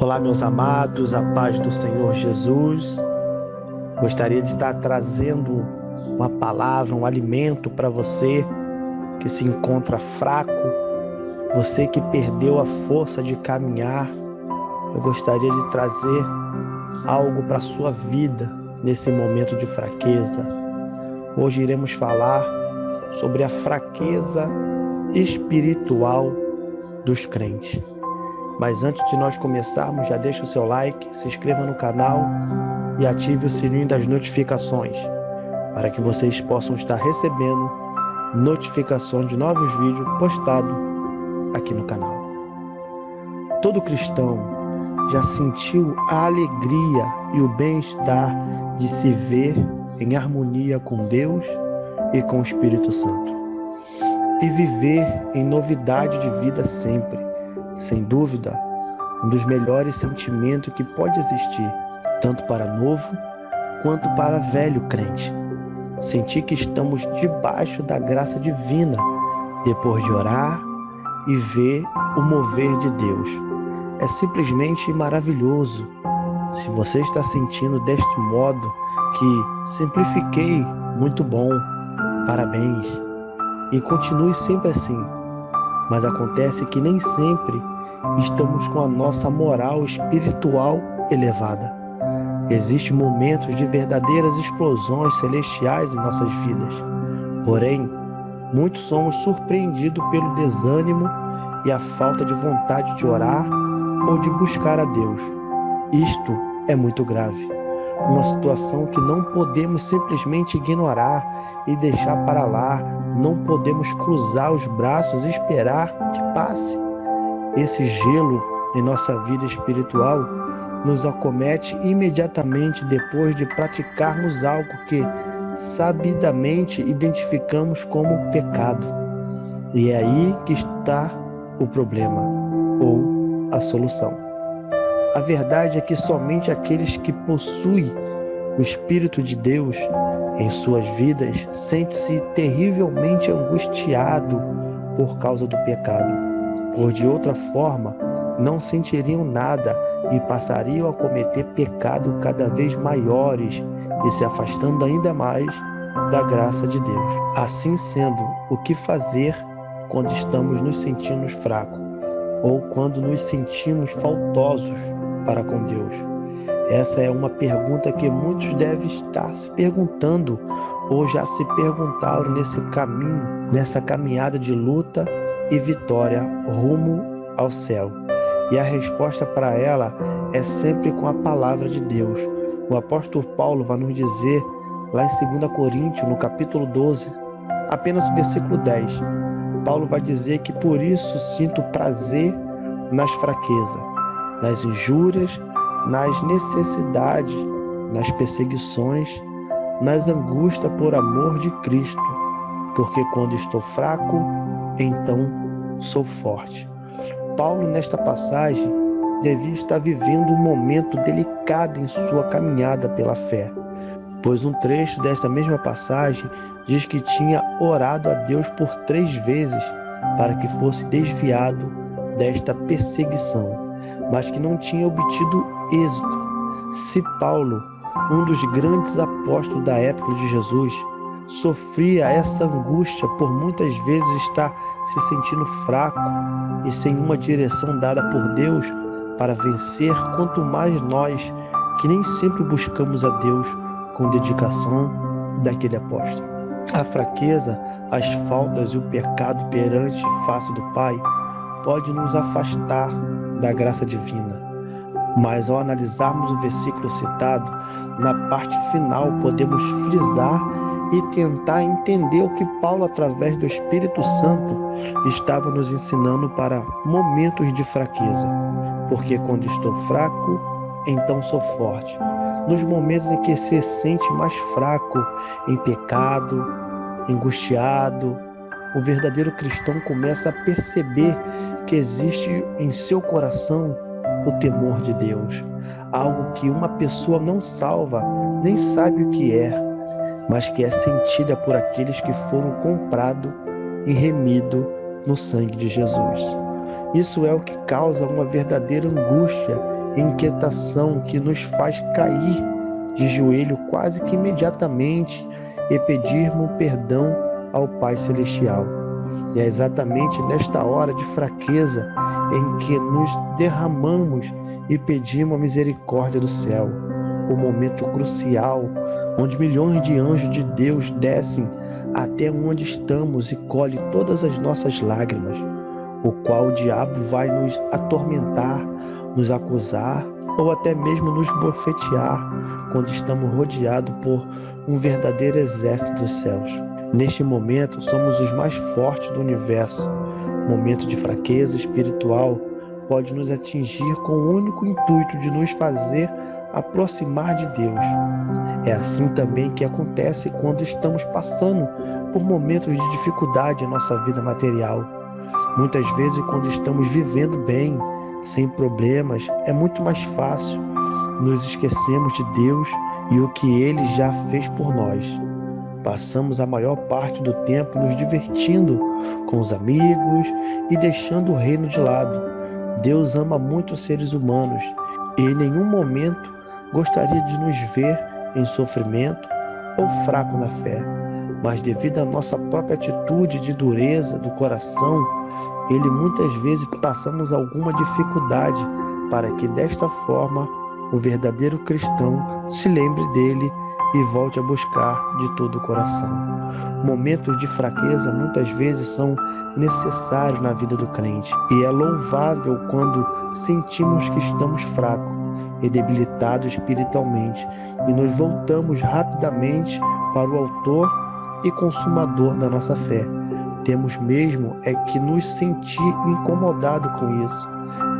Olá, meus amados, a paz do Senhor Jesus. Gostaria de estar trazendo uma palavra, um alimento para você que se encontra fraco, você que perdeu a força de caminhar. Eu gostaria de trazer algo para a sua vida nesse momento de fraqueza. Hoje iremos falar sobre a fraqueza espiritual dos crentes. Mas antes de nós começarmos, já deixa o seu like, se inscreva no canal e ative o sininho das notificações, para que vocês possam estar recebendo notificações de novos vídeos postados aqui no canal. Todo cristão já sentiu a alegria e o bem-estar de se ver em harmonia com Deus e com o Espírito Santo, e viver em novidade de vida sempre. Sem dúvida, um dos melhores sentimentos que pode existir, tanto para novo quanto para velho crente. Sentir que estamos debaixo da graça divina, depois de orar e ver o mover de Deus. É simplesmente maravilhoso. Se você está sentindo deste modo que simplifiquei, muito bom, parabéns. E continue sempre assim. Mas acontece que nem sempre estamos com a nossa moral espiritual elevada. Existem momentos de verdadeiras explosões celestiais em nossas vidas. Porém, muitos somos surpreendidos pelo desânimo e a falta de vontade de orar ou de buscar a Deus. Isto é muito grave. Uma situação que não podemos simplesmente ignorar e deixar para lá. Não podemos cruzar os braços e esperar que passe. Esse gelo em nossa vida espiritual nos acomete imediatamente depois de praticarmos algo que sabidamente identificamos como pecado. E é aí que está o problema ou a solução. A verdade é que somente aqueles que possuem o Espírito de Deus em suas vidas sente-se terrivelmente angustiado por causa do pecado, pois de outra forma não sentiriam nada e passariam a cometer pecado cada vez maiores e se afastando ainda mais da graça de Deus. Assim sendo, o que fazer quando estamos nos sentindo fracos ou quando nos sentimos faltosos para com Deus? Essa é uma pergunta que muitos devem estar se perguntando ou já se perguntaram nesse caminho, nessa caminhada de luta e vitória rumo ao céu. E a resposta para ela é sempre com a palavra de Deus. O apóstolo Paulo vai nos dizer, lá em 2 Coríntios, no capítulo 12, apenas o versículo 10, Paulo vai dizer que por isso sinto prazer nas fraquezas, nas injúrias, nas necessidades, nas perseguições, nas angústias por amor de Cristo, porque quando estou fraco, então sou forte. Paulo, nesta passagem, devia estar vivendo um momento delicado em sua caminhada pela fé, pois um trecho desta mesma passagem diz que tinha orado a Deus por 3 vezes para que fosse desviado desta perseguição, mas que não tinha obtido êxito. Se Paulo, um dos grandes apóstolos da época de Jesus, sofria essa angústia por muitas vezes estar se sentindo fraco e sem uma direção dada por Deus para vencer, quanto mais nós, que nem sempre buscamos a Deus com dedicação daquele apóstolo. A fraqueza, as faltas e o pecado perante a face do Pai pode nos afastar da graça divina. Mas ao analisarmos o versículo citado, na parte final podemos frisar e tentar entender o que Paulo, através do Espírito Santo, estava nos ensinando para momentos de fraqueza. Porque quando estou fraco, então sou forte. Nos momentos em que se sente mais fraco, em pecado, angustiado, o verdadeiro cristão começa a perceber que existe em seu coração o temor de Deus, algo que uma pessoa não salva, nem sabe o que é, mas que é sentida por aqueles que foram comprados e remidos no sangue de Jesus. Isso é o que causa uma verdadeira angústia inquietação que nos faz cair de joelho quase que imediatamente e pedirmos perdão ao Pai Celestial. E é exatamente nesta hora de fraqueza em que nos derramamos e pedimos a misericórdia do céu. O momento crucial onde milhões de anjos de Deus descem até onde estamos e colhem todas as nossas lágrimas, o qual o diabo vai nos atormentar, nos acusar ou até mesmo nos bofetear quando estamos rodeados por um verdadeiro exército dos céus. Neste momento, somos os mais fortes do universo. Momento de fraqueza espiritual pode nos atingir com o único intuito de nos fazer aproximar de Deus. É assim também que acontece quando estamos passando por momentos de dificuldade em nossa vida material. Muitas vezes, quando estamos vivendo bem, sem problemas, é muito mais fácil nos esquecermos de Deus e o que Ele já fez por nós. Passamos a maior parte do tempo nos divertindo com os amigos e deixando o reino de lado. Deus ama muito os seres humanos e em nenhum momento gostaria de nos ver em sofrimento ou fraco na fé. Mas devido à nossa própria atitude de dureza do coração, Ele muitas vezes passamos alguma dificuldade para que desta forma o verdadeiro cristão se lembre dele e volte a buscar de todo o coração. Momentos de fraqueza muitas vezes são necessários na vida do crente e é louvável quando sentimos que estamos fracos e debilitados espiritualmente e nos voltamos rapidamente para o autor e consumador da nossa fé. Temos mesmo é que nos sentir incomodados com isso,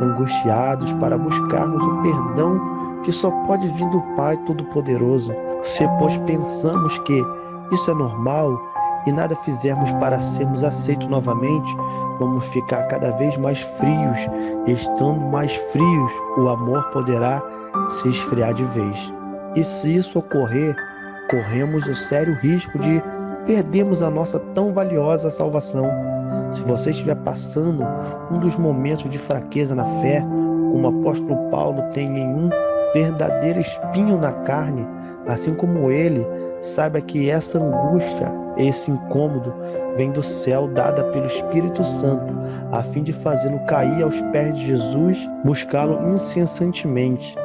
angustiados para buscarmos o perdão que só pode vir do Pai Todo-Poderoso. Se, pois, pensamos que isso é normal e nada fizermos para sermos aceitos novamente, vamos ficar cada vez mais frios, e estando mais frios, o amor poderá se esfriar de vez. E se isso ocorrer, corremos o sério risco de perdermos a nossa tão valiosa salvação. Se você estiver passando um dos momentos de fraqueza na fé, como o apóstolo Paulo tem em um verdadeiro espinho na carne, assim como ele, saiba que essa angústia, esse incômodo, vem do céu, dada pelo Espírito Santo, a fim de fazê-lo cair aos pés de Jesus, buscá-lo incessantemente.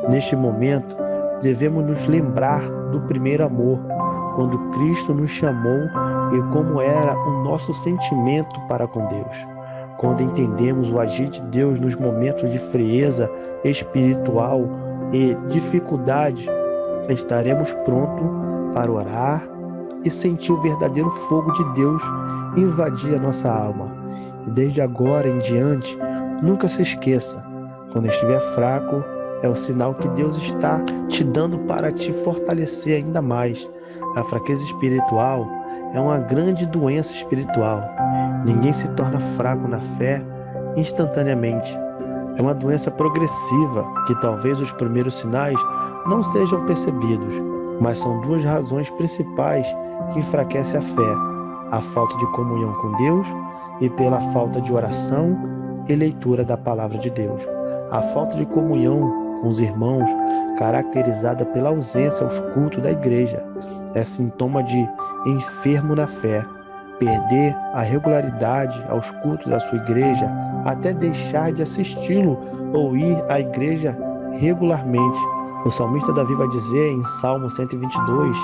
Neste momento, devemos nos lembrar do primeiro amor, quando Cristo nos chamou e como era o nosso sentimento para com Deus. Quando entendemos o agir de Deus nos momentos de frieza espiritual e dificuldade, estaremos prontos para orar e sentir o verdadeiro fogo de Deus invadir a nossa alma. E desde agora em diante, nunca se esqueça, quando estiver fraco, é o sinal que Deus está te dando para te fortalecer ainda mais. A fraqueza espiritual é uma grande doença espiritual. Ninguém se torna fraco na fé instantaneamente. É uma doença progressiva que talvez os primeiros sinais não sejam percebidos, mas são duas razões principais que enfraquecem a fé: a falta de comunhão com Deus e pela falta de oração e leitura da palavra de Deus. A falta de comunhão com os irmãos, caracterizada pela ausência aos cultos da igreja, é sintoma de enfermo na fé. Perder a regularidade aos cultos da sua igreja, até deixar de assisti-lo ou ir à igreja regularmente. O salmista Davi vai dizer em Salmo 122: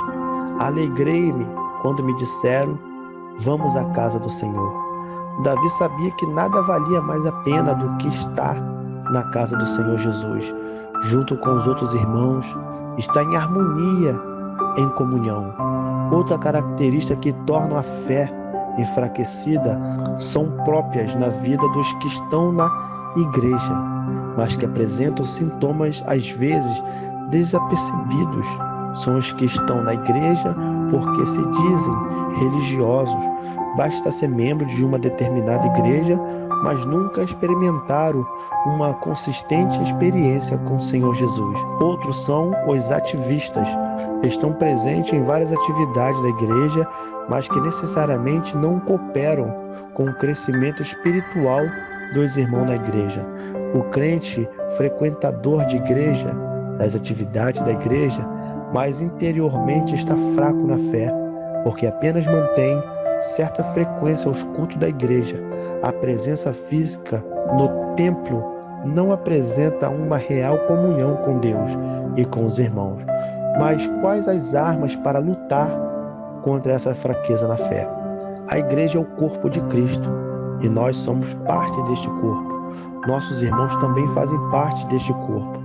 alegrei-me quando me disseram, vamos à casa do Senhor. Davi sabia que nada valia mais a pena do que estar na casa do Senhor Jesus, junto com os outros irmãos, estar em harmonia, em comunhão. Outra característica que torna a fé enfraquecida são próprias na vida dos que estão na igreja, mas que apresentam sintomas às vezes desapercebidos. São os que estão na igreja porque se dizem religiosos. Basta ser membro de uma determinada igreja, mas nunca experimentaram uma consistente experiência com o Senhor Jesus. Outros são os ativistas. Estão presentes em várias atividades da igreja, mas que necessariamente não cooperam com o crescimento espiritual dos irmãos na igreja. O crente frequentador de igreja, das atividades da igreja, mas interiormente está fraco na fé, porque apenas mantém certa frequência aos cultos da igreja. A presença física no templo não apresenta uma real comunhão com Deus e com os irmãos. Mas quais as armas para lutar contra essa fraqueza na fé? A igreja é o corpo de Cristo e nós somos parte deste corpo. Nossos irmãos também fazem parte deste corpo.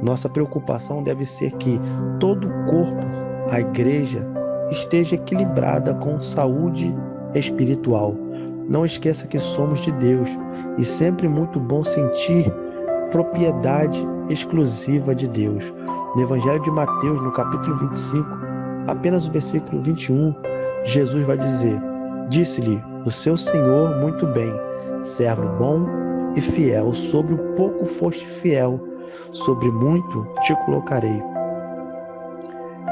Nossa preocupação deve ser que todo o corpo, a igreja, esteja equilibrada com saúde espiritual. Não esqueça que somos de Deus e sempre muito bom sentir propriedade exclusiva de Deus. No Evangelho de Mateus, no capítulo 25, apenas o versículo 21, Jesus vai dizer: disse-lhe o seu Senhor: muito bem, servo bom e fiel, sobre o pouco foste fiel, sobre muito te colocarei.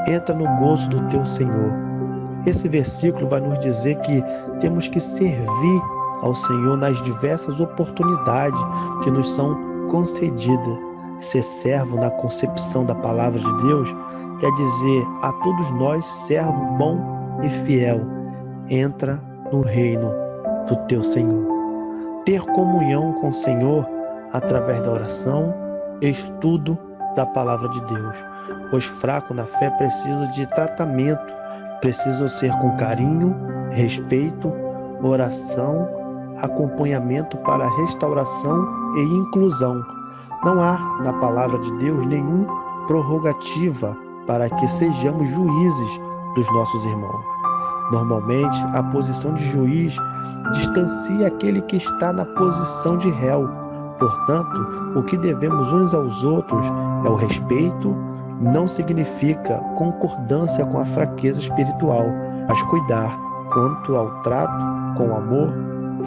Entra no gozo do teu Senhor. Esse versículo vai nos dizer que temos que servir ao Senhor nas diversas oportunidades que nos são concedidas. Ser servo na concepção da palavra de Deus quer dizer a todos nós, servo bom e fiel, entra no reino do teu Senhor. Ter comunhão com o Senhor através da oração, estudo da palavra de Deus. Os fracos na fé precisam de tratamento, precisam ser com carinho, respeito, oração, acompanhamento para restauração e inclusão. Não há na palavra de Deus nenhuma prerrogativa para que sejamos juízes dos nossos irmãos. Normalmente, a posição de juiz distancia aquele que está na posição de réu. Portanto, o que devemos uns aos outros é o respeito. Não significa concordância com a fraqueza espiritual, mas cuidar quanto ao trato com amor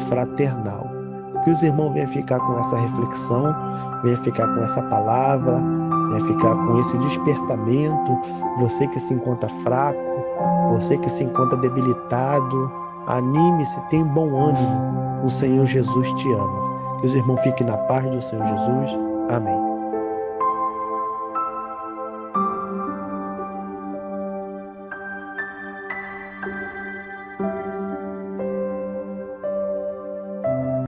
fraternal. Que os irmãos venham ficar com essa reflexão, venham ficar com essa palavra, venham ficar com esse despertamento. Você que se encontra fraco, você que se encontra debilitado, anime-se, tenha bom ânimo. O Senhor Jesus te ama. Que os irmãos fiquem na paz do Senhor Jesus. Amém.